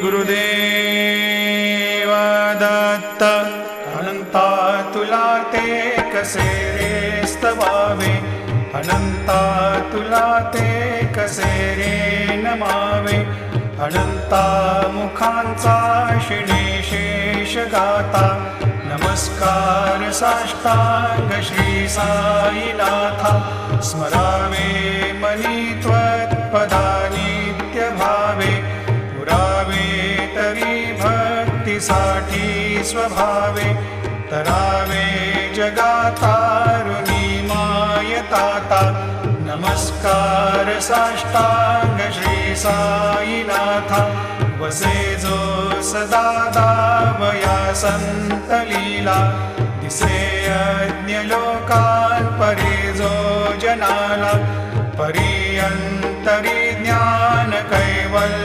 गुरुदेव दत्त अनंता तुला ते कसे रे स्तवावे, अनंता तुला ते कसे रे नमावे। अनंता मुखांचा शिणेशेष गाता, नमस्कार साष्टांग श्री साईनाथा। स्मरावे मनी त्वत्पदा नित्य भावे, पुरावे तरी भक्तीसाठी स्वभावे। तरावे जगातारुणी मायताता, नमस्कार साष्टांग श्री साईनाथा। वसे जो सदा दावया संत लीला, दिसे यज्ञ लोकान परे जो जनाला। परियंतरी ज्ञान कैवल्य